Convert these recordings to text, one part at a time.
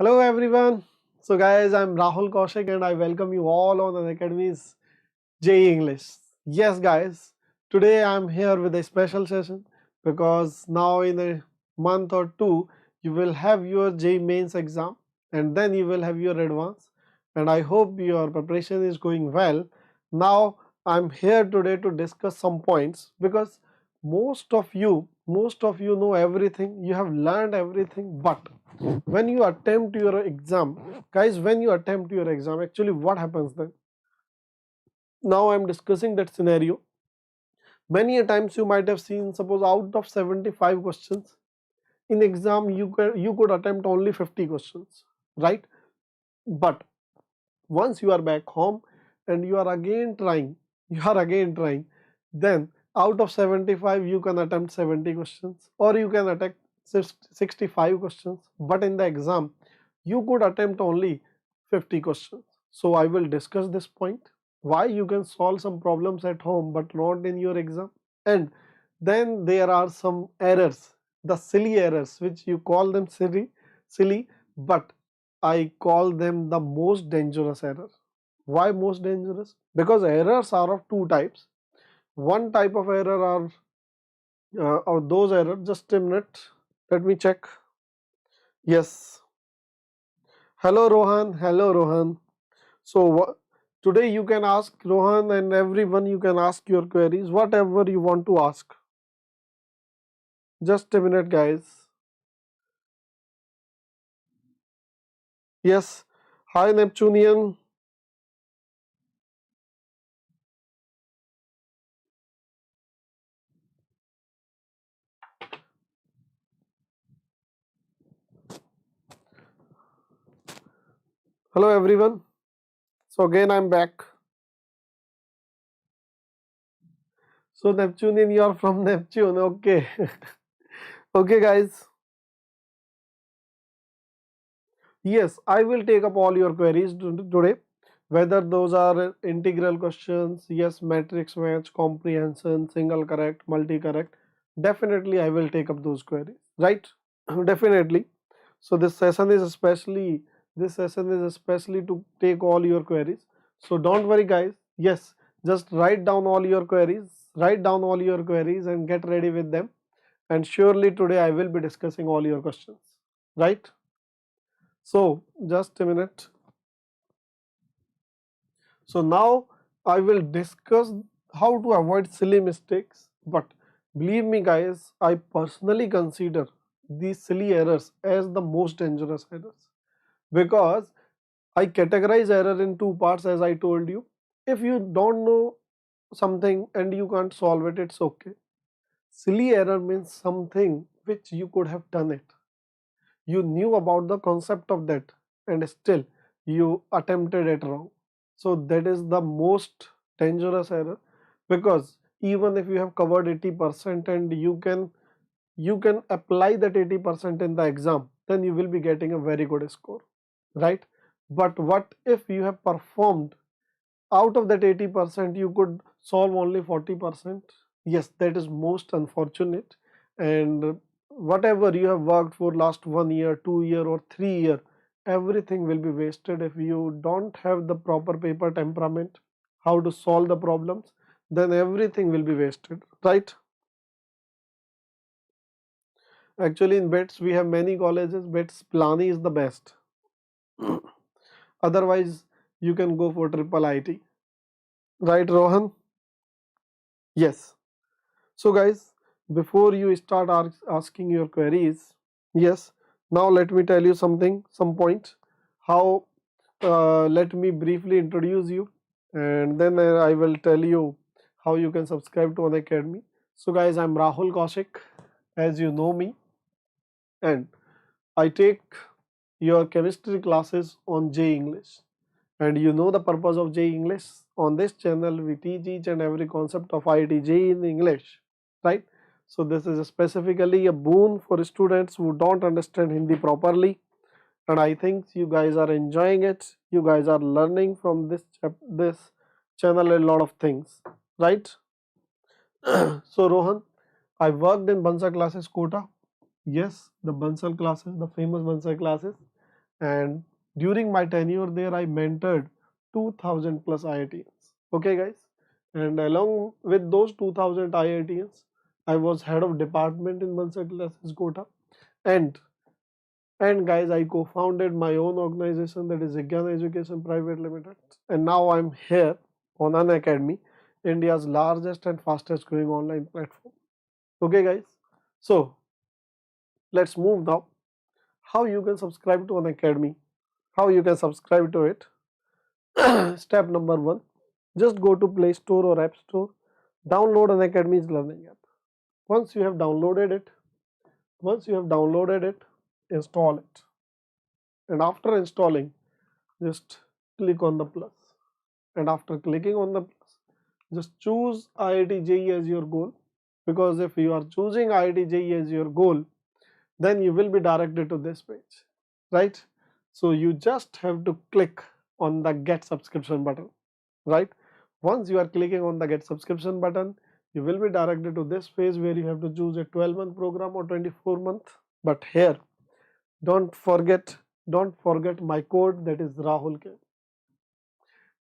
Hello everyone. So guys, I'm Rahul Kaushik and I welcome you all on Unacademy's JEE English. Yes guys, today I'm here with a special session because now in a month or two you will have your JEE Mains exam and then you will have your advance, and I hope your preparation is going well. Now I'm here today to discuss some points because most of you know everything, you have learned everything, but when you attempt your exam, guys, when you attempt your exam, actually what happens then? Now I'm discussing that scenario. Many a times you might have seen, suppose out of 75 questions in exam, you could attempt only 50 questions, right? But once you are back home and you are again trying, then out of 75 you can attempt 70 questions or you can attempt 65 questions, but in the exam you could attempt only 50 questions. So I will discuss this point, why you can solve some problems at home but not in your exam. And then there are some errors, the silly errors, which you call them silly, but I call them the most dangerous error. Why most dangerous? Because errors are of two types. One type of error are those errors. Just a minute, let me check. Yes. Hello Rohan. Hello Rohan. So today you can ask Rohan and everyone. You can ask your queries, whatever you want to ask. Just a minute, guys. Yes. Hi Neptunian. Hello everyone. So again I'm back. So Neptunian, you are from Neptune. Okay. Okay, guys. Yes, I will take up all your queries today, whether those are integral questions, yes, matrix match, comprehension, single correct, multi correct. Definitely, I will take up those queries, right? Definitely. So this session is especially to take all your queries. So don't worry, guys. Yes, just write down all your queries, and get ready with them. And surely today I will be discussing all your questions, right? So just a minute. So now I will discuss how to avoid silly mistakes. But believe me guys, I personally consider these silly errors as the most dangerous errors, because I categorize error in two parts, as I told you. If you don't know something and you can't solve it, it's okay. Silly error means something which you could have done it. You knew about the concept of that and still you attempted it wrong. So that is the most dangerous error, because even if you have covered 80% and you can apply that 80% in the exam, then you will be getting a very good score, right? But what if you have performed out of that 80%, you could solve only 40%? Yes, that is most unfortunate. And whatever you have worked for last 1 year, 2 year or 3 year, everything will be wasted if you don't have the proper paper temperament, how to solve the problems. Then everything will be wasted, right? Actually in bets we have many colleges, bets Plani is the best. Otherwise you can go for triple IT, right Rohan? Yes. So guys, before you start asking your queries, yes, now let me tell you something, some point, how, let me briefly introduce you, and then I will tell you how you can subscribe to Unacademy. So guys, I'm Rahul Kaushik, as you know me, and I take your chemistry classes on JEE English. And you know the purpose of JEE English. On this channel, we teach each and every concept of IIT JEE in English, right? So this is specifically a boon for students who don't understand Hindi properly. And I think you guys are enjoying it. You guys are learning from this channel a lot of things, right? So Rohan, I worked in Bansal classes Kota. Yes, the Bansal classes, the famous Bansal classes. and during my tenure there I mentored 2000 plus IITs. Okay guys, and along with those 2000 IITs I was head of department in Mulset Classes Kota, and guys, I co-founded my own organization, that is Igyan Education Private Limited, and now I'm here on Unacademy, India's largest and fastest growing online platform. Okay guys, so let's move now. How you can subscribe to Unacademy? How you can subscribe to it? Step number one: just go to Play Store or App Store, download Unacademy's learning app. Once you have downloaded it, install it, and after installing, just click on the plus, and after clicking on the plus, just choose IIT JEE as your goal, because if you are choosing IIT JEE as your goal, then you will be directed to this page, right? So you just have to click on the get subscription button, right? Once you are clicking on the get subscription button, you will be directed to this page where you have to choose a 12-month program or 24-month. But here, don't forget my code, that is Rahul Kaushik.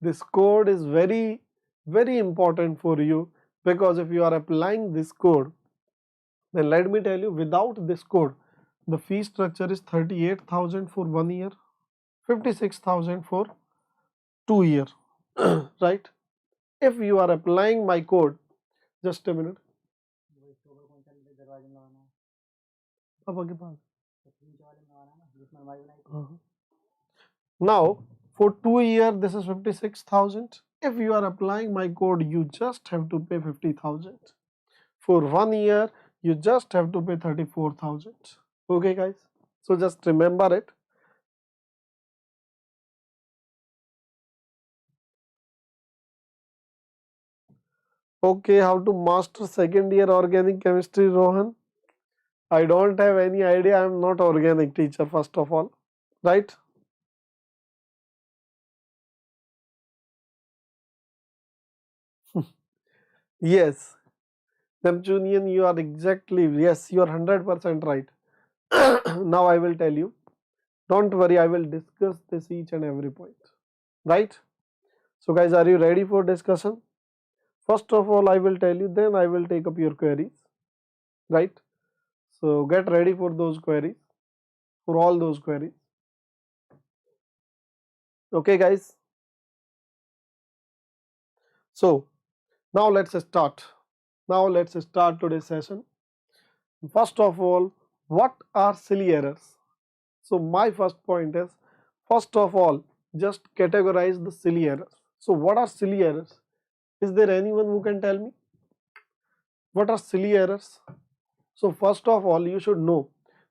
This code is very important for you, because if you are applying this code, then let me tell you, without this code the fee structure is 38,000 for 1 year, 56,000 for 2 year, right? If you are applying my code, just a minute, पापा के पास now for 2 year this is 56,000. If you are applying my code, you just have to pay 50,000. For 1 year you just have to pay 34,000. Okay guys, so just remember it. Okay, how to master second year organic chemistry, Rohan? I don't have any idea. I am not organic teacher, first of all, right? Yes, Neptunian, you are exactly, yes, you are 100% right. Now I will tell you. Don't worry, I will discuss this each and every point, right? So guys, are you ready for discussion? First of all, I will tell you, then I will take up your queries, right? So get ready for those queries, for all those queries. Okay guys, so now let's start. Today's session. First of all, what are silly errors? So my first point is, first of all, just categorize the silly errors. So what are silly errors? Is there anyone who can tell me what are silly errors? So first of all, you should know,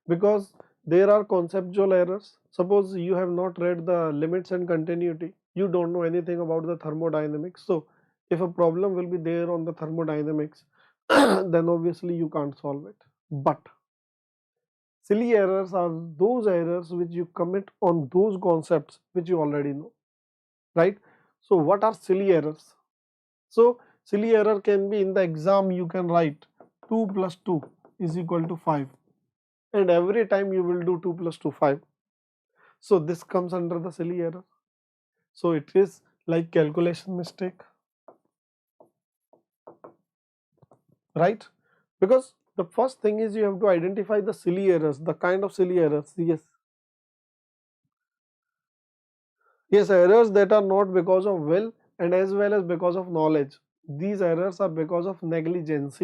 because there are conceptual errors. Suppose you have not read the limits and continuity, you don't know anything about the thermodynamics. So if a problem will be there on the thermodynamics, then obviously you can't solve it. But silly errors are those errors which you commit on those concepts which you already know, right? So what are silly errors? So silly error can be, in the exam you can write 2 plus 2 is equal to 5, and every time you will do 2 plus 2 5. So this comes under the silly error. So it is like calculation mistake, right? Because the first thing is you have to identify the silly errors, the kind of silly errors. Yes, errors that are not because of will and as well as because of knowledge. These errors are because of negligence,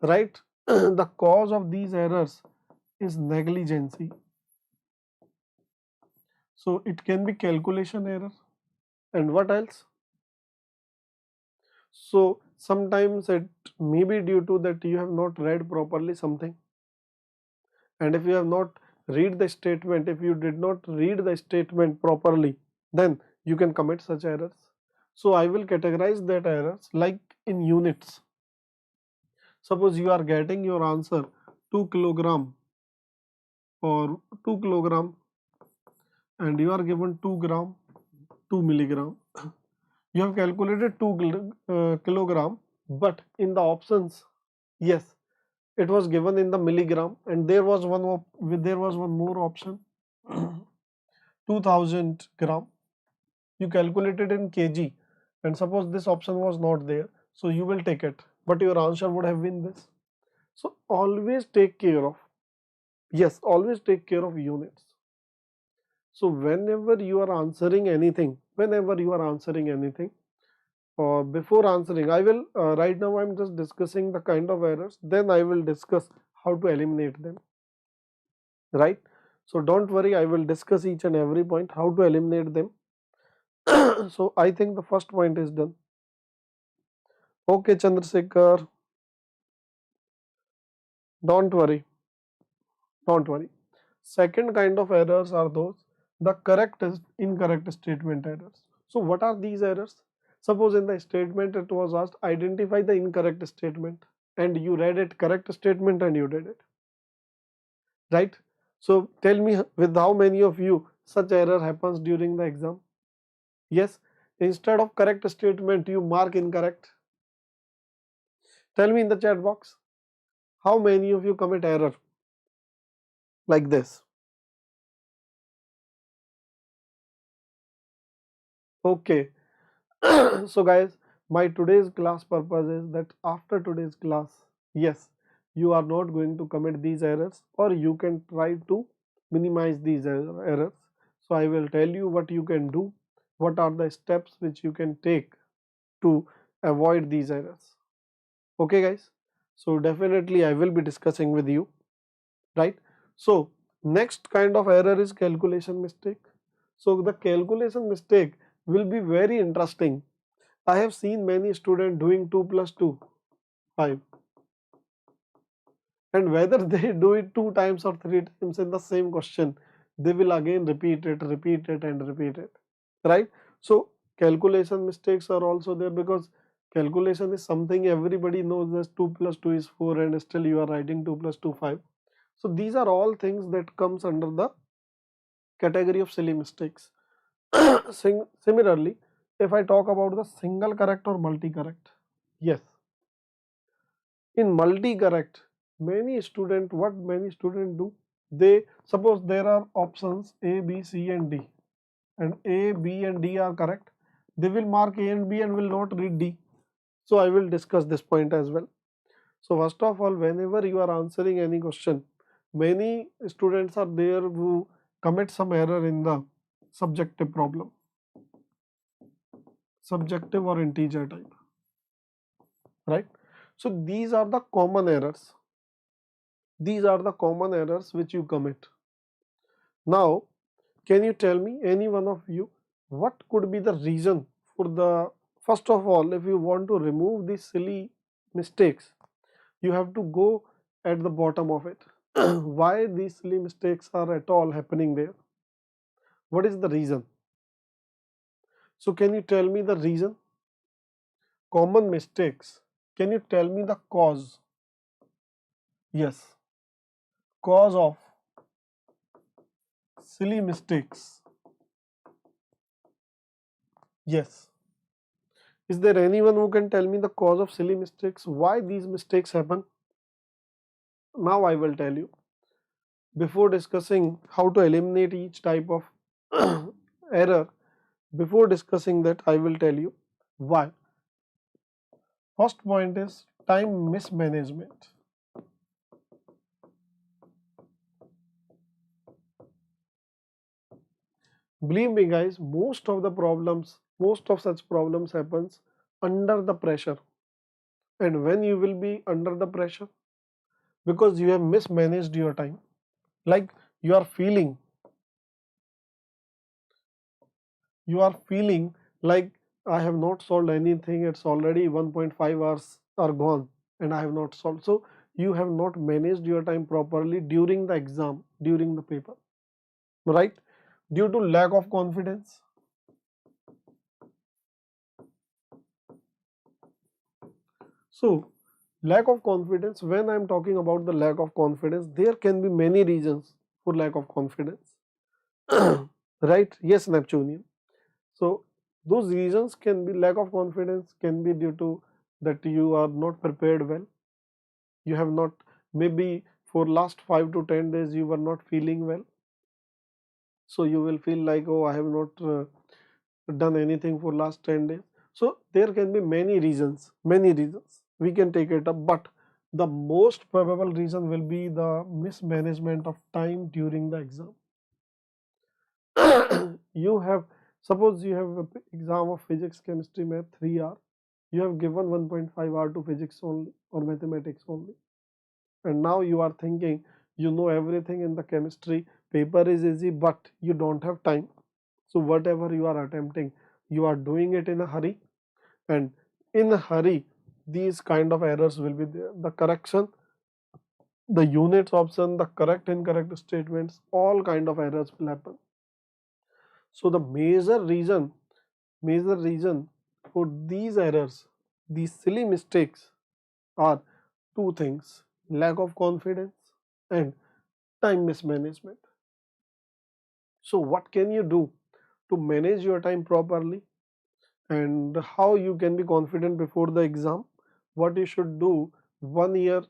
right? The cause of these errors is negligence. So it can be calculation error, and what else? So sometimes it may be due to that you have not read properly something, and if you have not read the statement, if you did not read the statement properly, then you can commit such errors. So I will categorize that errors like in units. Suppose you are getting your answer 2 kilogram or 2 kilogram, and you are given 2 gram, 2 milligram. You have calculated 2 kilogram, but in the options, yes, it was given in the milligram, and there was one more option, 2000 gram, you calculate it in kg, and suppose this option was not there, so you will take it, but your answer would have been this. So always take care of, yes, always take care of units. So whenever you are answering anything, before answering, I will right now I'm just discussing the kind of errors, then I will discuss how to eliminate them, right? So don't worry, I will discuss each and every point how to eliminate them. So I think the first point is done. Okay, Chandrasekhar, don't worry, don't worry. Second kind of errors are those, the correct is incorrect statement errors. So what are these errors? Suppose in the statement it was asked identify the incorrect statement, and you read it correct statement and you did it, right? So tell me with how many of you such error happens during the exam? Yes, instead of correct statement you mark incorrect. Tell me in the chat box how many of you commit error like this. Okay. So guys, my today's class purpose is that after today's class, yes, you are not going to commit these errors, or you can try to minimize these errors. So I will tell you what you can do, what are the steps which you can take to avoid these errors. Okay guys, so definitely I will be discussing with you, right? So next kind of error is calculation mistake. So the calculation mistake will be very interesting. I have seen many students doing 2 plus 2, 5, and whether they do it 2 times or 3 times in the same question, they will again repeat it and repeat it, right? So calculation mistakes are also there, because calculation is something everybody knows that 2 plus 2 is 4, and still you are writing 2 plus 2, 5. So these are all things that comes under the category of silly mistakes. Similarly, if I talk about the single correct or multi correct, yes, in multi correct, many students do, they suppose there are options A, B, C and D, and A, B and D are correct, they will mark A and B and will not read D. So I will discuss this point as well. So first of all, whenever you are answering any question, many students are there who commit some error in the subjective problem, subjective or integer type, right? So these are the common errors, which you commit. Now can you tell me, any one of you, what could be the reason for the, first of all, if you want to remove these silly mistakes, you have to go at the bottom of it. Why these silly mistakes are at all happening there? What is the reason? So can you tell me the reason? Common mistakes. Can you tell me the cause? Yes, cause of silly mistakes. Yes. Is there anyone who can tell me the cause of silly mistakes? Why these mistakes happen? Now I will tell you. Before discussing how to eliminate each type of error, before discussing that, I will tell you why. First point is time mismanagement. Believe me guys, most of such problems happens under the pressure. And when you will be under the pressure? Because you have mismanaged your time. Like you are feeling like I have not solved anything, it's already 1.5 hours are gone and I have not solved. So you have not managed your time properly during the exam, during the paper, right? Due to lack of confidence. So lack of confidence, when I'm talking about the lack of confidence, there can be many reasons for lack of confidence. Right? Yes, Neptunian. So those reasons can be, lack of confidence can be due to that you are not prepared well. You have not, maybe for last 5 to 10 days you were not feeling well. So you will feel like, oh, I have not done anything for last 10 days. So there can be many reasons we can take it up, but the most probable reason will be the mismanagement of time during the exam. You have, suppose you have an exam of physics, chemistry, math 3 hours. You have given 1.5 hour to physics only or mathematics only, and now you are thinking you know everything in the chemistry, paper is easy, but you don't have time. So whatever you are attempting, you are doing it in a hurry, and in a hurry these kind of errors will be there. The correction, the units option, the correct incorrect statements, all kind of errors will happen. So the major reason for these errors, these silly mistakes, are two things: lack of confidence and time mismanagement. So what can you do to manage your time properly, and how you can be confident before the exam? What you should do 1 year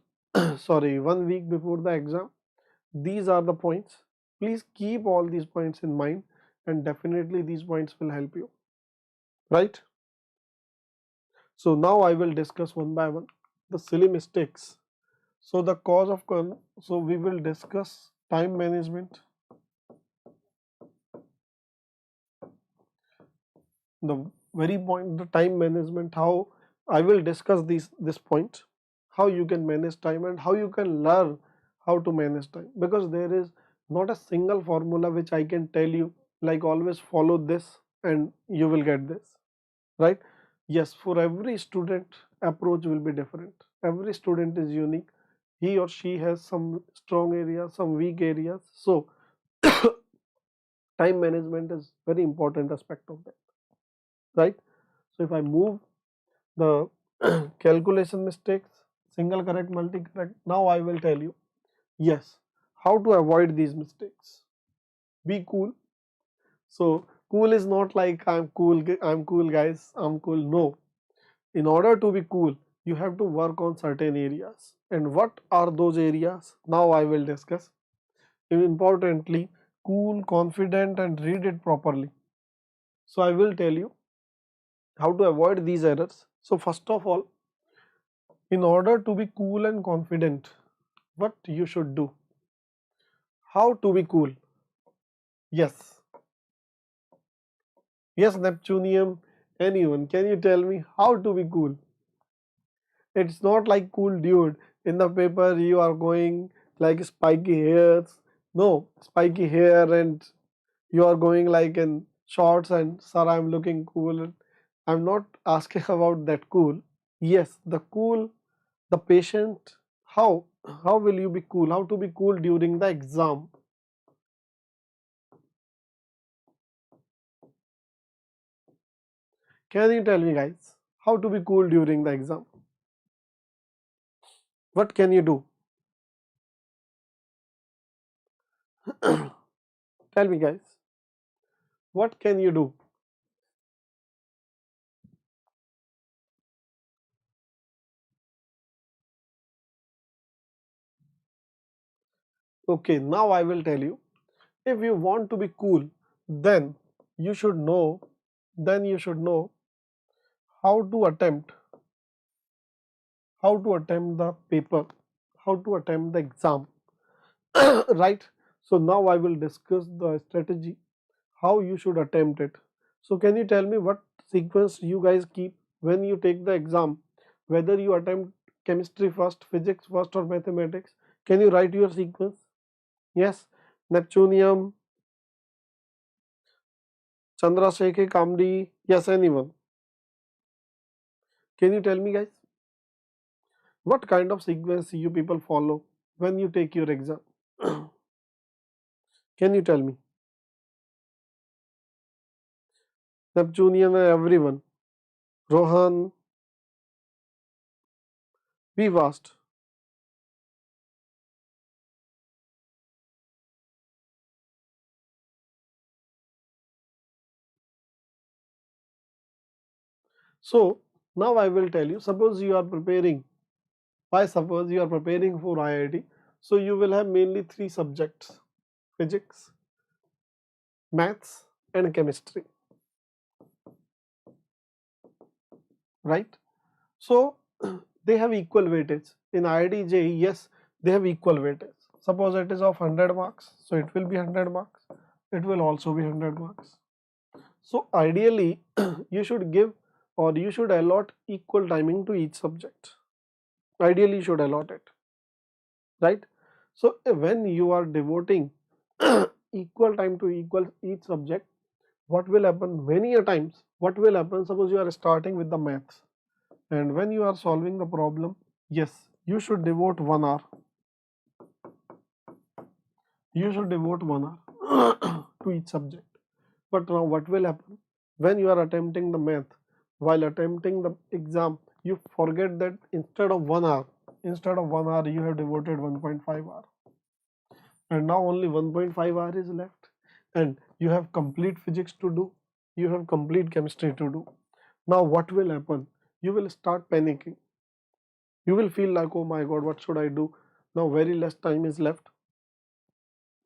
sorry, 1 week before the exam? These are the points. Please keep all these points in mind, and definitely these points will help you, right? So now I will discuss one by one the silly mistakes. So the cause of so we will discuss time management, the very point, the time management, how I will discuss this point, how you can manage time and how you can learn how to manage time, because there is not a single formula which I can tell you like always follow this and you will get this, right? Yes, for every student approach will be different. Every student is unique. He or she has some strong areas, some weak areas. So time management is very important aspect of that, right? So if I move the calculation mistakes, single correct, multi correct, now I will tell you, yes, how to avoid these mistakes. Be cool. So cool is not like I'm cool guys, I'm cool. No, in order to be cool, you have to work on certain areas. And what are those areas? Now I will discuss. Importantly, cool, confident, and read it properly. So I will tell you how to avoid these errors. So first of all, in order to be cool and confident, what you should do? How to be cool? Yes, yes, Neptunium. Anyone, can you tell me how to be cool? It's not like cool dude. In the paper, you are going like spiky hairs. No, spiky hair, and you are going like in shorts and sir, I'm looking cool. I'm not asking about that cool. Yes, the cool, the patient. How? How will you be cool? How to be cool during the exam? Can you tell me, guys, how to be cool during the exam? What can you do? Tell me, guys, what can you do? Okay, now I will tell you. If you want to be cool, then you should know, then you should know how to attempt, the paper, how to attempt the exam, right? So now I will discuss the strategy, how you should attempt it. So can you tell me what sequence you guys keep when you take the exam, whether you attempt chemistry first, physics first, or mathematics? Can you write your sequence? Yes, Neptunium, Chandrasekhar Kamdi, yes, anyone. Can you tell me, guys, what kind of sequence you people follow when you take your exam? Can you tell me? Neptunian and everyone. Rohan, be fast. So now I will tell you, suppose you are preparing, why suppose you are preparing for IIT, so you will have mainly three subjects: physics, maths and chemistry, right? So they have equal weightage. In IIT JEE, yes, they have equal weightage. Suppose it is of 100 marks, so it will be 100 marks. It will also be 100 marks. So ideally, you should give or you should allot equal timing to each subject. Ideally, you should allot it, right? So when you are devoting equal time to equal each subject, what will happen many a times? What will happen? Suppose you are starting with the maths, and when you are solving the problem, yes, you should devote 1 hour. You should devote 1 hour to each subject. But now what will happen? When you are attempting the math, while attempting the exam, you forget that instead of 1 hour, you have devoted 1.5 hour. And now only 1.5 hour is left. And you have complete physics to do. You have complete chemistry to do. Now what will happen? You will start panicking. You will feel like, oh my God, what should I do? Now very less time is left,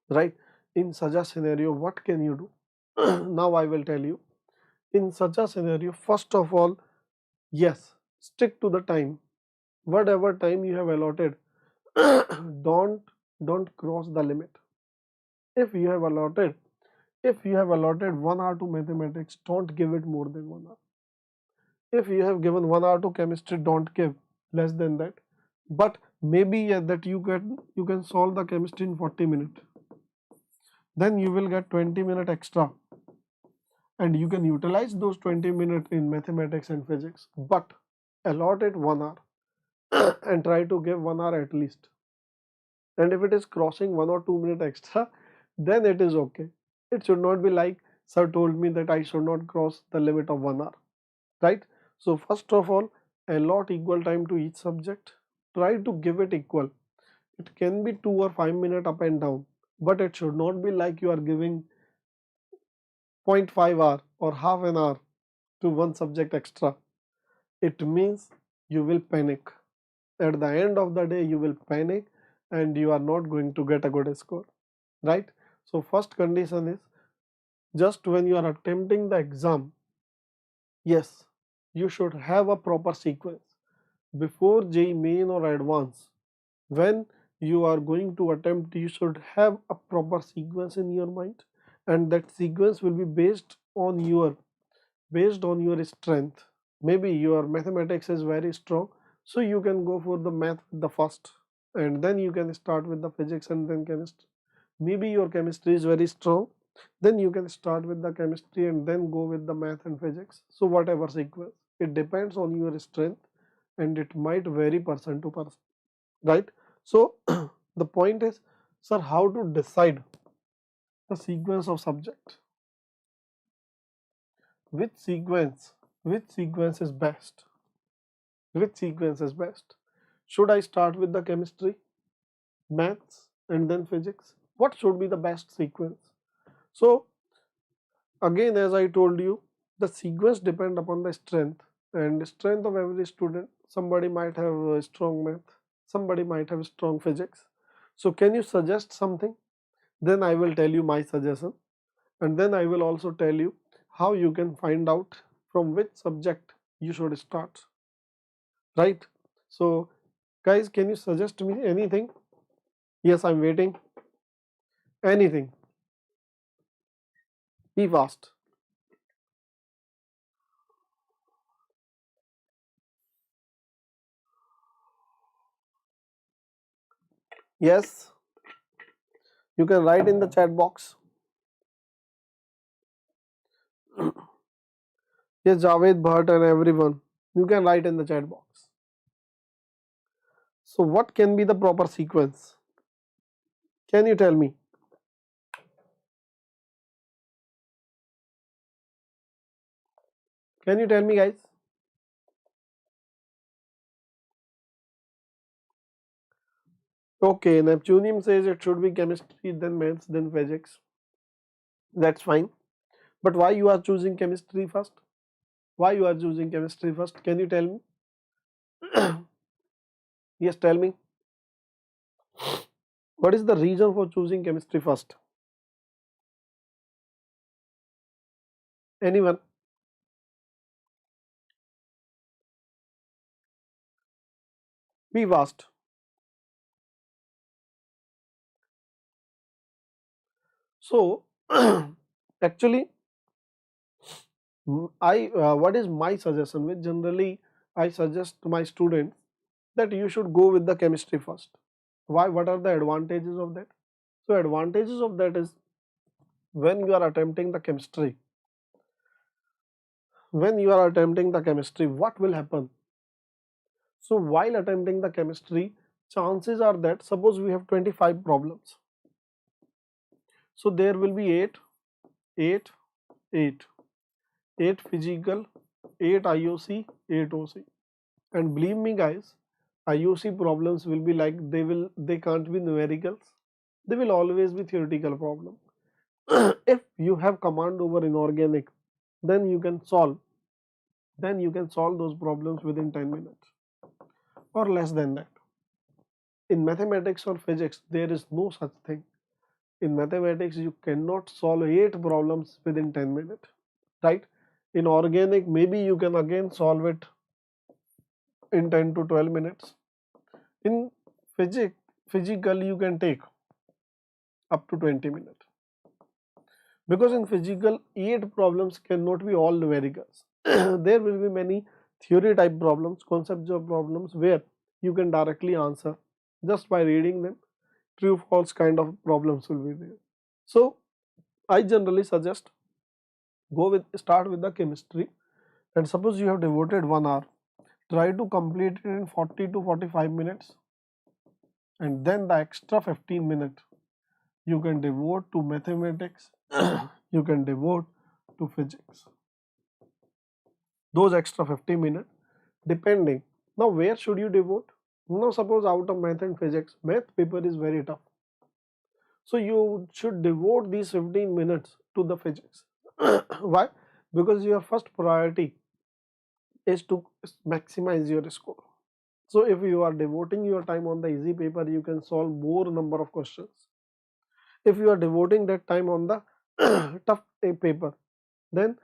right? In such a scenario, what can you do? Now I will tell you. In such a scenario, first of all, yes, stick to the time. Whatever time you have allotted, don't don't cross the limit. If you have allotted if you have allotted 1 hour to mathematics, don't give it more than 1 hour. If you have given 1 hour to chemistry, don't give less than that. But maybe yeah, that you can solve the chemistry in 40 minutes. Then you will get 20 minutes extra, and you can utilize those 20 minutes in mathematics and physics. But allot it 1 hour and try to give 1 hour at least. And if it is crossing 1 or 2 minutes extra, then it is okay. It should not be like sir told me that I should not cross the limit of 1 hour, right? So first of all, allot equal time to each subject. Try to give it equal. It can be 2 or 5 minutes up and down, but it should not be like you are giving zero point 0.5 hour or half an hour to one subject extra. It means you will panic. At the end of the day, you will panic and you are not going to get a good score, right? So first condition is, just when you are attempting the exam, yes, you should have a proper sequence. Before JEE Main or Advance, when you are going to attempt, you should have a proper sequence in your mind, and that sequence will be based on your strength. Maybe your mathematics is very strong, so you can go for the math with the first, and then you can start with the physics and then chemistry. Maybe your chemistry is very strong, then you can start with the chemistry and then go with the math and physics. So whatever sequence, it depends on your strength, and it might vary person to person, right? So the point is, sir, how to decide the sequence of subject? Which sequence is best? Which sequence is best? Should I start with the chemistry, maths, and then physics? What should be the best sequence? So again, as I told you, the sequence depend upon the strength and strength of every student. Somebody might have a strong math, somebody might have strong physics. So can you suggest something? Then I will tell you my suggestion, and then I will also tell you how you can find out from which subject you should start, right? So guys, can you suggest me anything? Yes, I'm waiting. Anything, be fast. Yes, you can write in the chat box. Yes, Javed Bhatt and everyone, you can write in the chat box. So what can be the proper sequence? Can you tell me? Can you tell me, guys? Okay, Neptunium says it should be chemistry, then maths, then physics. That's fine. But why you are choosing chemistry first? Why you are choosing chemistry first? Can you tell me? Yes, tell me. What is the reason for choosing chemistry first? Anyone? Be fast. So actually, what is my suggestion? Which generally I suggest to my students that you should go with the chemistry first. Why? What are the advantages of that? So advantages of that is, when you are attempting the chemistry, what will happen? So while attempting the chemistry, chances are that, suppose we have 25 problems, so there will be 8, 8, 8 physical, 8 IOC, 8 OC. And believe me guys, IOC problems will be like, they can't be numericals, they will always be theoretical problem. If you have command over inorganic, then you can solve those problems within 10 minutes or less than that. In mathematics or physics, there is no such thing. In mathematics, you cannot solve 8 problems within 10 minutes, right? In organic, maybe you can again solve it in 10 to 12 minutes. In physical, you can take up to 20 minutes. Because in physical, 8 problems cannot be all numericals. There will be many theory type problems, conceptual problems, where you can directly answer just by reading them. True false kind of problems will be there. So I generally suggest, start with the chemistry, and suppose you have devoted 1 hour, try to complete it in 40 to 45 minutes, and then the extra 15 minutes you can devote to mathematics, you can devote to physics. Those extra 50 minutes, depending. Now where should you devote? Now suppose out of math and physics, math paper is very tough, so you should devote these 15 minutes to the physics. Why? Because your first priority is to maximize your score. So if you are devoting your time on the easy paper, you can solve more number of questions. If you are devoting that time on the tough paper, then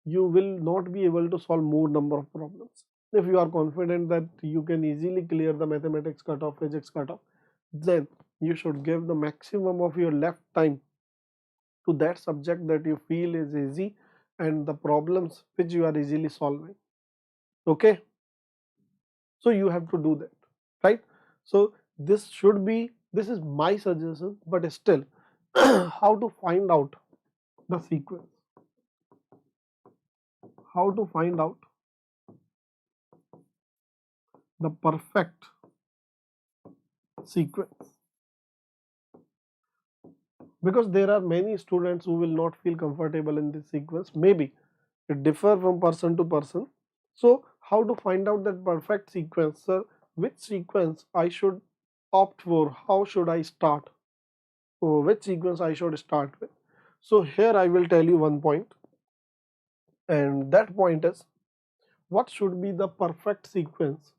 you will not be able to solve more number of problems. If you are confident that you can easily clear the mathematics cutoff, physics cutoff, then you should give the maximum of your left time to that subject that you feel is easy and the problems which you are easily solving. Okay, so you have to do that, right? So this is my suggestion, but still how to find out the sequence, how to find out the perfect sequence, because there are many students who will not feel comfortable in this sequence. Maybe it differ from person to person. So how to find out that perfect sequence, sir? Which sequence I should opt for? How should I start? Or which sequence I should start with? So here I will tell you one point, and that point is, what should be the perfect sequence?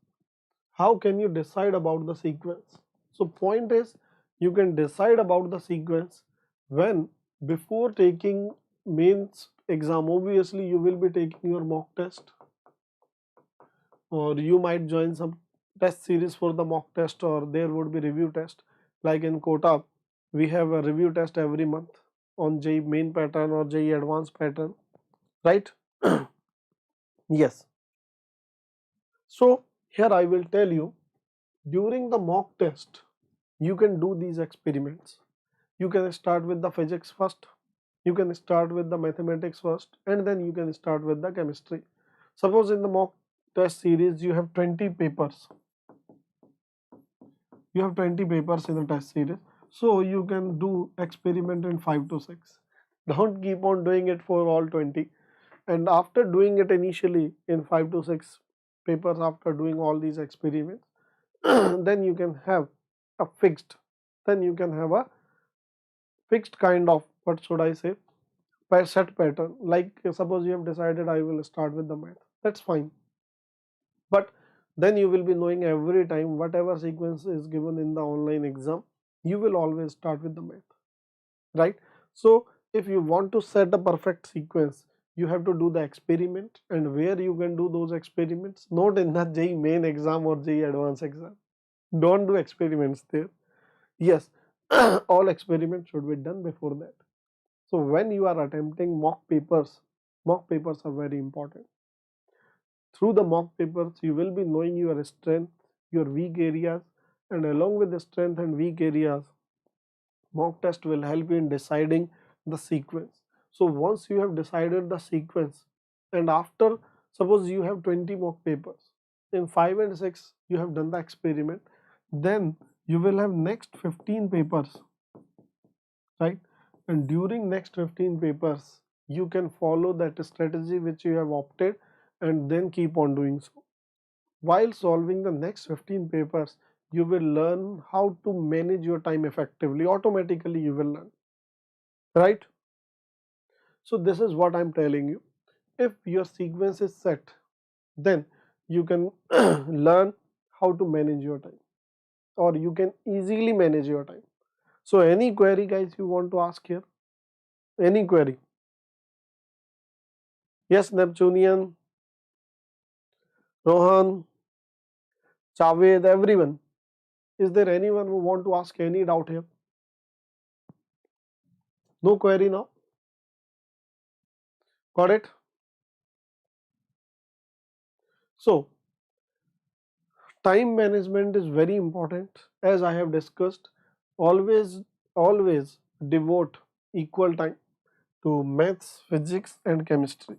How can you decide about the sequence? So point is, you can decide about the sequence when, before taking mains exam, obviously you will be taking your mock test, or you might join some test series for the mock test, or there would be review test. Like in Kota, we have a review test every month on JEE main pattern or JEE advanced pattern, right? Yes. So here I will tell you, during the mock test, you can do these experiments. You can start with the physics first, you can start with the mathematics first, and then you can start with the chemistry. Suppose in the mock test series you have 20 papers, in the test series, so you can do experiment in 5 to 6. Don't keep on doing it for all 20. And after doing it initially in 5 to 6 papers, after doing all these experiments, then you can have a fixed, kind of, what should I say, set pattern. Like suppose you have decided I will start with the math, that's fine, but then you will be knowing every time whatever sequence is given in the online exam, you will always start with the math, right? So if you want to set a perfect sequence, you have to do the experiment, and where you can do those experiments, not in the JEE main exam or JEE advanced exam. Don't do experiments there. Yes, all experiments should be done before that. So when you are attempting mock papers are very important. Through the mock papers, you will be knowing your strength, your weak areas, and along with the strength and weak areas, mock test will help you in deciding the sequence. So once you have decided the sequence, and after, suppose you have 20 mock papers, in 5 and 6 you have done the experiment, then you will have next 15 papers, right? And during next 15 papers you can follow that strategy which you have opted, and then keep on doing so. While solving the next 15 papers, you will learn how to manage your time effectively. Automatically you will learn, right? So this is what I'm telling you. If your sequence is set, then you can learn how to manage your time, or you can easily manage your time. So any query guys you want to ask here? Any query? Yes, Neptunian, Rohan, Javed, everyone. Is there anyone who want to ask any doubt here? No query now? Got it? So time management is very important. As I have discussed, always devote equal time to maths, physics and chemistry.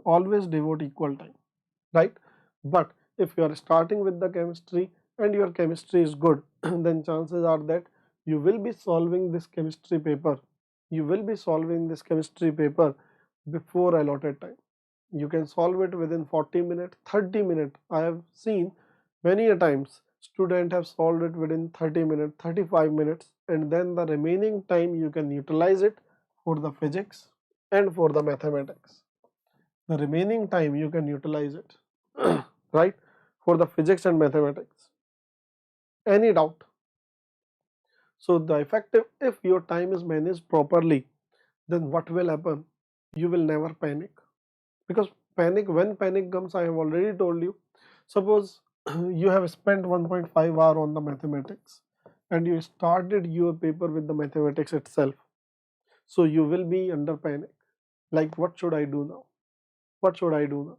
Always devote equal time, right? But if you are starting with the chemistry and your chemistry is good, then chances are that you will be solving this chemistry paper. You will be solving this chemistry paper before allotted time. You can solve it within 40 minutes, 30 minutes. I have seen many a times students have solved it within 30 minutes, 35 minutes, and then the remaining time you can utilize it for the physics and for the mathematics. The remaining time you can utilize it, right, for the physics and mathematics. Any doubt? So the effective, if your time is managed properly, then what will happen? You will never panic, because when panic comes, I have already told you. Suppose you have spent 1.5 hour on the mathematics and you started your paper with the mathematics itself, so you will be under panic, like what should I do now, what should I do now?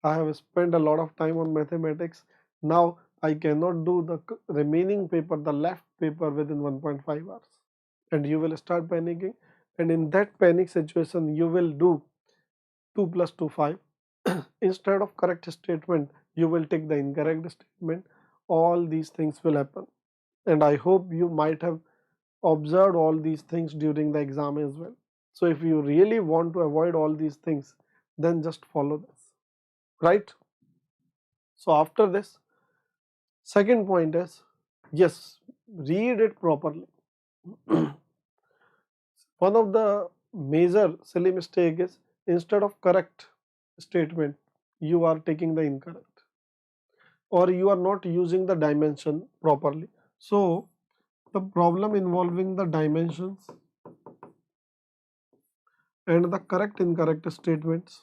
I have spent a lot of time on mathematics. Now I cannot do the remaining paper, the left paper, within 1.5 hours. And you will start panicking. And in that panic situation, you will do 2 plus 2, 5. Instead of correct statement, you will take the incorrect statement. All these things will happen. And I hope you might have observed all these things during the exam as well. So if you really want to avoid all these things, then just follow this, right? So after this, second point is, yes, read it properly. One of the major silly mistake is, instead of correct statement, you are taking the incorrect, or you are not using the dimension properly. So the problem involving the dimensions and the correct incorrect statements,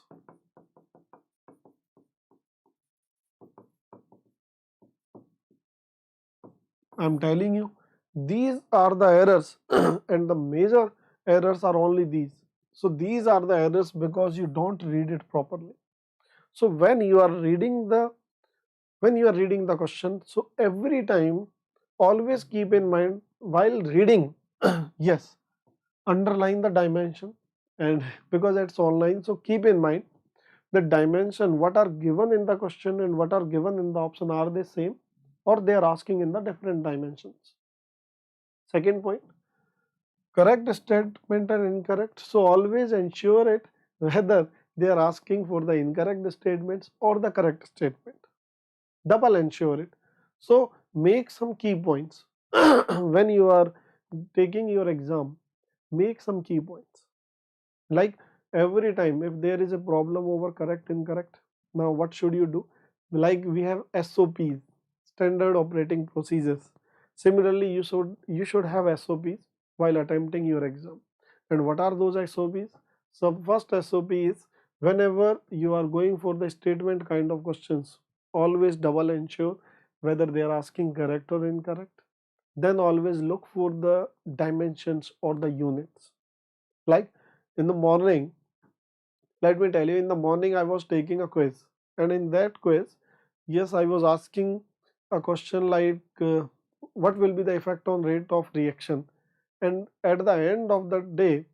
I'm telling you, these are the errors and the major errors are only these. So these are the errors because you don't read it properly. So when you are reading the question, so every time always keep in mind while reading, yes, underline the dimension, and because it's online, so keep in mind the dimension what are given in the question and what are given in the option, are they same or they are asking in the different dimensions. Second point, correct statement and incorrect. So always ensure it whether they are asking for the incorrect statements or the correct statement. Double ensure it. So make some key points when you are taking your exam. Make some key points. Like every time if there is a problem over correct incorrect, now what should you do? Like we have SOPs, standard operating procedures. Similarly, you should have SOPs while attempting your exam. And what are those SOPs? So first SOP is, whenever you are going for the statement kind of questions, always double ensure whether they are asking correct or incorrect. Then always look for the dimensions or the units. Like in the morning, let me tell you, in the morning I was taking a quiz, and in that quiz, yes, I was asking a question like what will be the effect on rate of reaction, and at the end of the day,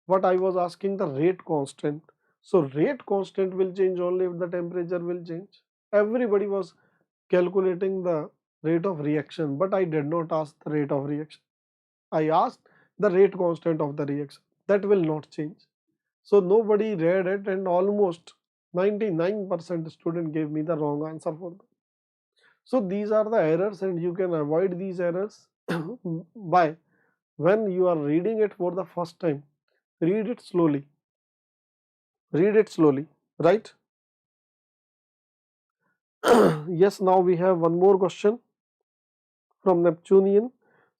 what I was asking, the rate constant. So rate constant will change only if the temperature will change. Everybody was calculating the rate of reaction, but I did not ask the rate of reaction. I asked the rate constant of the reaction. That will not change. So nobody read it, and almost 99% student gave me the wrong answer for that. So these are the errors, and you can avoid these errors by, when you are reading it for the first time, read it slowly. Read it slowly, right? Yes, now we have one more question from Neptunian.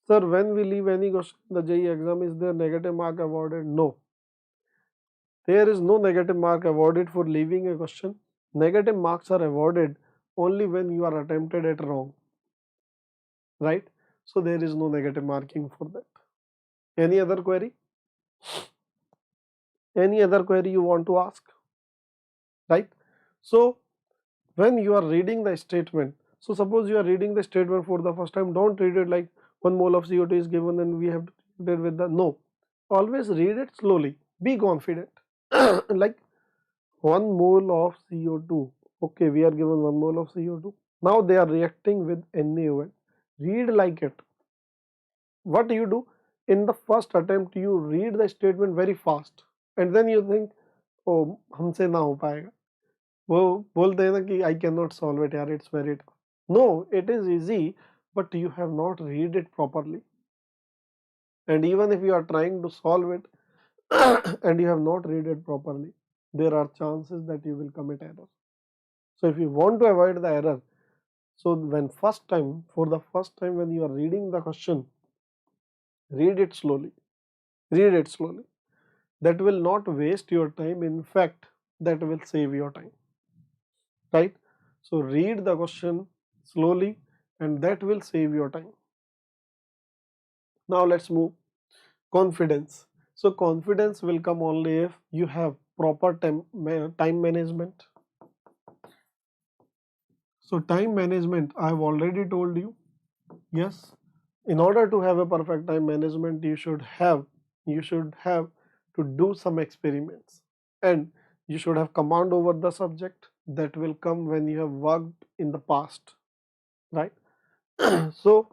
Sir, when we leave any question in the JEE exam, is there negative mark awarded? No. There is no negative mark awarded for leaving a question. Negative marks are awarded only when you are attempted it wrong, right? So there is no negative marking for that. Any other query? Any other query you want to ask? Right? So when you are reading the statement, so suppose you are reading the statement for the first time, don't read it like 1 mole of CO2 is given and we have to read it with the, no. Always read it slowly. Be confident. Like 1 mole of CO2. Okay, we are given 1 mole of CO2. Now they are reacting with NaOH. Read like it. What you do, in the first attempt you read the statement very fast, and then you think, oh, हमसे ना हो पाएगा. वो बोलते हैं ना कि I cannot solve it यार, it's very tough. No, it is easy, but you have not read it properly. And even if you are trying to solve it and you have not read it properly, there are chances that you will commit error. So if you want to avoid the error, so for the first time when you are reading the question, read it slowly. Read it slowly. That will not waste your time. In fact, that will save your time. Right? So read the question slowly, and that will save your time. Now let's move. Confidence. So confidence will come only if you have proper time management. So time management, I have already told you. Yes, in order to have a perfect time management, you should have to do some experiments, and you should have command over the subject. That will come when you have worked in the past, right? So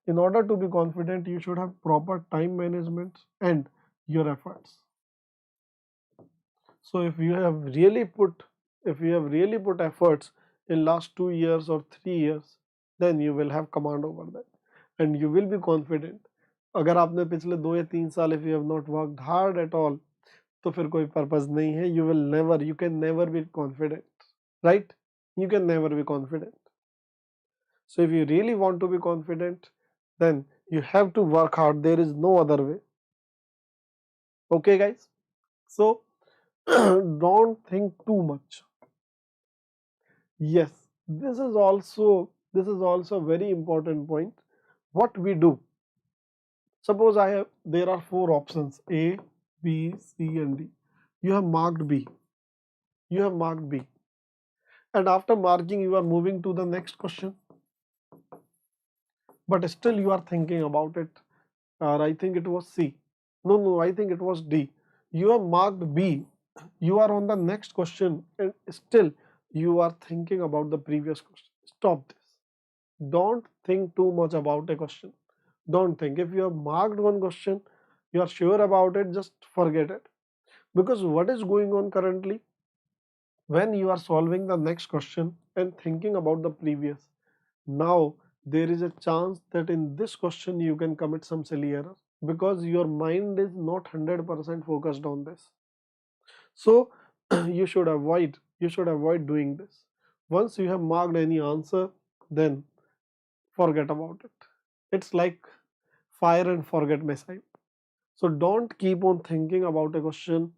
in order to be confident, you should have proper time management and your efforts. So if you have really put efforts in last 2 years or 3 years, then you will have command over that and you will be confident. अगर आपने पिछले 2 या 3 साल if you have not worked hard at all, तो फिर कोई purpose नहीं है. You can never be confident, right? You can never be confident. So if you really want to be confident, then you have to work hard. There is no other way. Okay, guys? So don't think too much. Yes, this is also a very important point. What we do, suppose there are 4 options, A, B, C and D. You have marked B. And after marking, you are moving to the next question. But still you are thinking about it. Or I think it was C. No, I think it was D. You have marked B. You are on the next question and still you are thinking about the previous question. Stop this. Don't think too much about a question. Don't think. If you have marked one question, you are sure about it, just forget it. Because what is going on currently, when you are solving the next question and thinking about the previous, now there is a chance that in this question you can commit some silly error because your mind is not 100% focused on this. So you should avoid doing this. Once you have marked any answer, then forget about it. It's like fire and forget missile. So don't keep on thinking about a question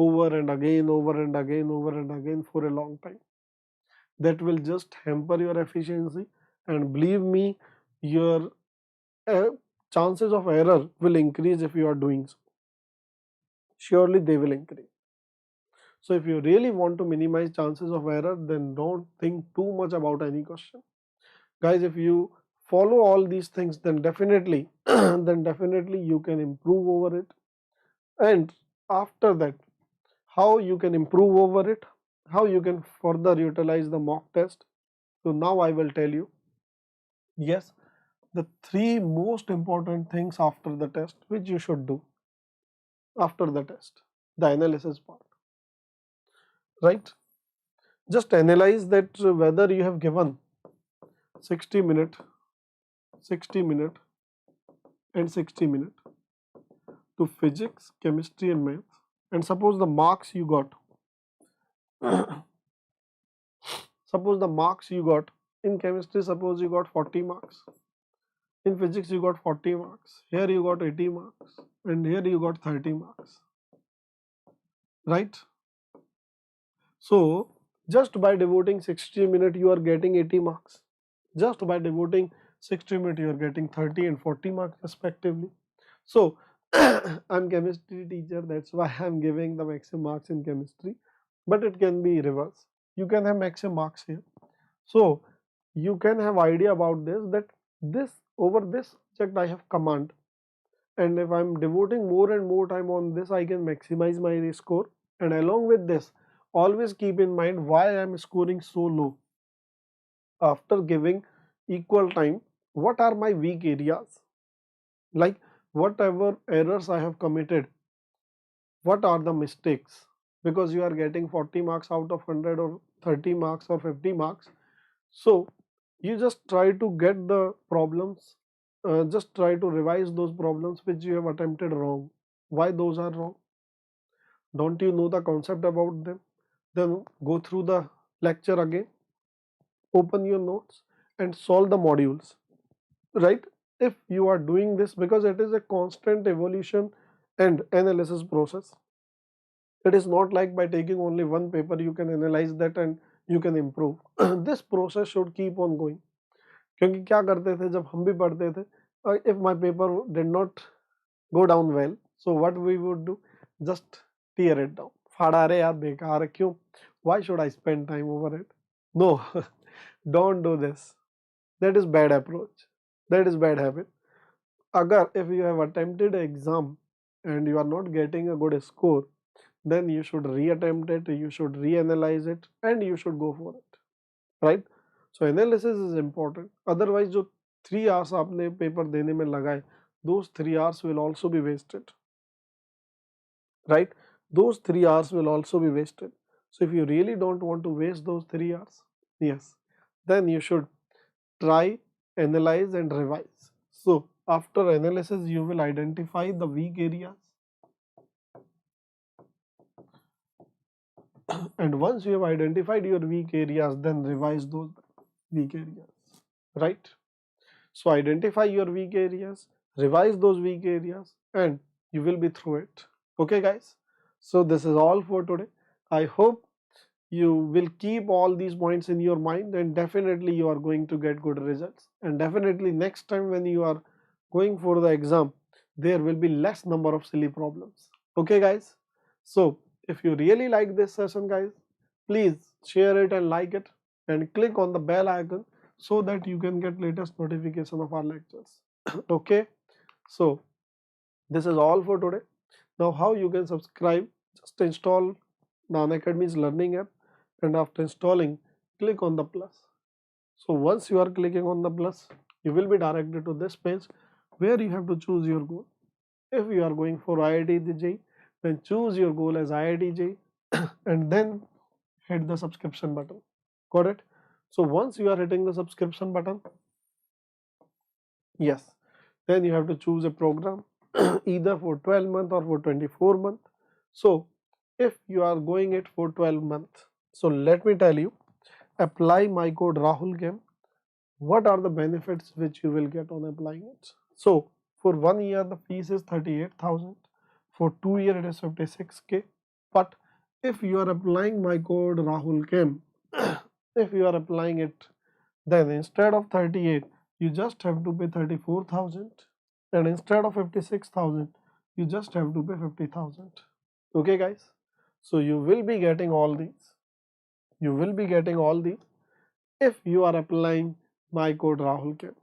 over and again, over and again, over and again for a long time. That will just hamper your efficiency, and believe me, your uh, chances of error will increase if you are doing so. Surely they will increase. So if you really want to minimize chances of error, then don't think too much about any question. Guys, if you follow all these things, then definitely then definitely you can improve over it. And after that, how you can improve over it, how you can further utilize the mock test. So now I will tell you, yes, the three most important things after the test which you should do after the test, the analysis part, right? Just analyze that whether you have given 60 minute, 60 minute and 60 minute to physics, chemistry and math, and suppose the marks you got suppose the marks you got in chemistry, suppose you got 40 marks, in physics you got 40 marks, here you got 80 marks, and here you got 30 marks, right? So just by devoting 60 minutes you are getting 80 marks, just by devoting 60 minutes you are getting 30 and 40 marks respectively. So I'm chemistry teacher, that's why I'm giving the maximum marks in chemistry, but it can be reverse, you can have maximum marks here. So you can have idea about this, that this over this subject I have command, and if I'm devoting more and more time on this, I can maximize my score. And along with this, always keep in mind why I'm scoring so low. After giving equal time, what are my weak areas, like whatever errors I have committed, what are the mistakes, because you are getting 40 marks out of 100 or 30 marks or 50 marks. So you just try to get the problems, just try to revise those problems which you have attempted wrong. Why those are wrong? Don't you know the concept about them? Then go through the lecture again, open your notes and solve the modules, right? If you are doing this, because it is a constant evolution and analysis process, it is not like by taking only one paper you can analyze that and you can improve. This process should keep on going. क्योंकि क्या करते थे जब हम भी पढ़ते थे, if my paper did not go down well, so what we would do, just tear it down, फाड़ा रे यार बेकार है क्यों, why should I spend time over it? No, don't do this. That is bad approach, that is bad habit. Agar if you have attempted an exam and you are not getting a good score, then you should reattempt it, you should reanalyze it, and you should go for it, right? So analysis is important. Otherwise जो 3 hours आपने paper देने में लगाए, those 3 hours will also be wasted, right? Those 3 hours will also be wasted. So if you really don't want to waste those 3 hours, yes, then you should try, analyze and revise. So after analysis you will identify the weak areas, and once you have identified your weak areas, then revise those weak areas, right? So identify your weak areas, revise those weak areas, and you will be through it. Okay guys, so this is all for today. I hope you will keep all these points in your mind, and definitely you are going to get good results, and definitely next time when you are going for the exam, there will be less number of silly problems. Okay guys, so if you really like this session guys, please share it and like it, and click on the bell icon so that you can get latest notification of our lectures. Okay, so this is all for today. Now how you can subscribe, just install the Unacademy's learning app, and after installing, click on the plus. So once you are clicking on the plus, you will be directed to this page where you have to choose your goal. If you are going for IIT JEE, then choose your goal as IIT JEE and then hit the subscription button. Got it? So once you are hitting the subscription button, yes, then you have to choose a program either for 12 month or for 24 month. So if you are going it for 12 month, so let me tell you, apply my code Rahul Game. What are the benefits which you will get on applying it? So for 1 year the fees is 38,000, for 2 year it is 56k, But if you are applying my code Rahul Kim, if you are applying it, then instead of 38, you just have to pay 34,000, and instead of 56,000, you just have to pay 50,000. Okay, guys. So you will be getting all these. You will be getting all these if you are applying my code Rahul Kim.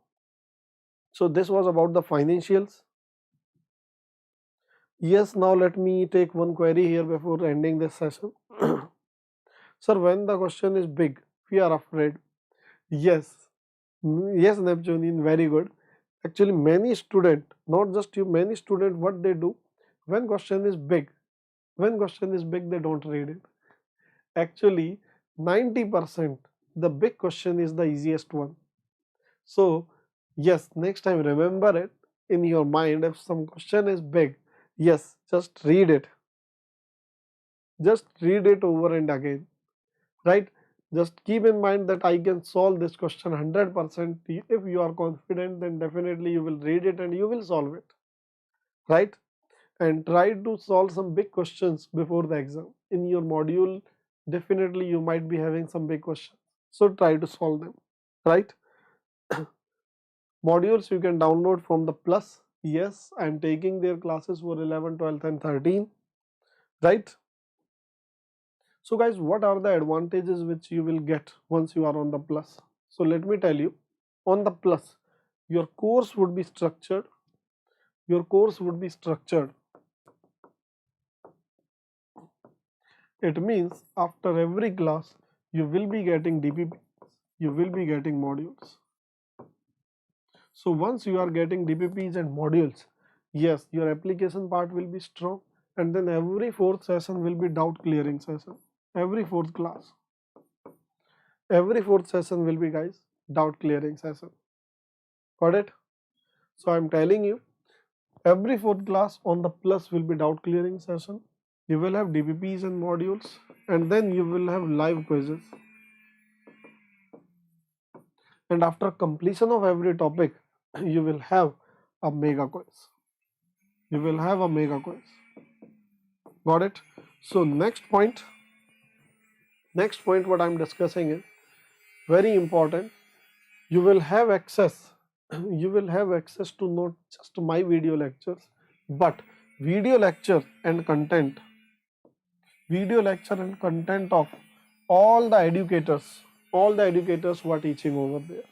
So this was about the financials. Yes, now let me take one query here before ending this session. Sir, when the question is big, we are afraid. Yes, yes, Neptunian, very good. Actually, many student, not just you, many student, what they do when question is big, they don't read it. Actually, 90% the big question is the easiest one. So, yes, next time remember it in your mind. If some question is big, yes, just read it. Just read it over and again, right? Just keep in mind that I can solve this question 100%. If you are confident, then definitely you will read it and you will solve it, right? And try to solve some big questions before the exam. In your module, definitely you might be having some big questions. So try to solve them, right? Modules you can download from the Plus. Yes, I am taking their classes for 11, 12 and 13, right? So guys, what are the advantages which you will get once you are on the Plus? So let me tell you, on the Plus, your course would be structured. Your course would be structured. It means after every class, you will be getting DPP, you will be getting modules. So once you are getting DPPs and modules, yes, your application part will be strong, and then every fourth session will be doubt clearing session. Every fourth class, every fourth session will be, guys, doubt clearing session. Got it? So I'm telling you, every fourth class on the Plus will be doubt clearing session. You will have DPPs and modules, and then you will have live quizzes. And after completion of every topic, you will have a mega quiz. You will have a mega quiz. Got it? So next point what I'm discussing is very important. You will have access you will have access to not just my video lectures, but video lecture and content of all the educators who are teaching over there.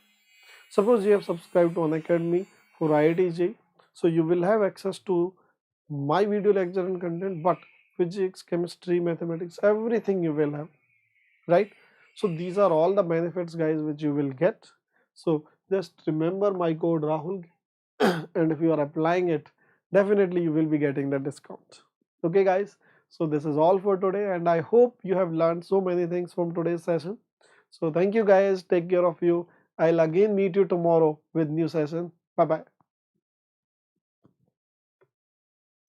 Suppose you have subscribed to Unacademy for IIT JEE, so you will have access to my video lecture and content, but physics, chemistry, mathematics, everything you will have, right? So these are all the benefits, guys, which you will get. So just remember my code Rahul, and if you are applying it, definitely you will be getting the discount. Okay, guys, so this is all for today, and I hope you have learned so many things from today's session. So thank you, guys. Take care of you. I'll again meet you tomorrow with new session. Bye bye.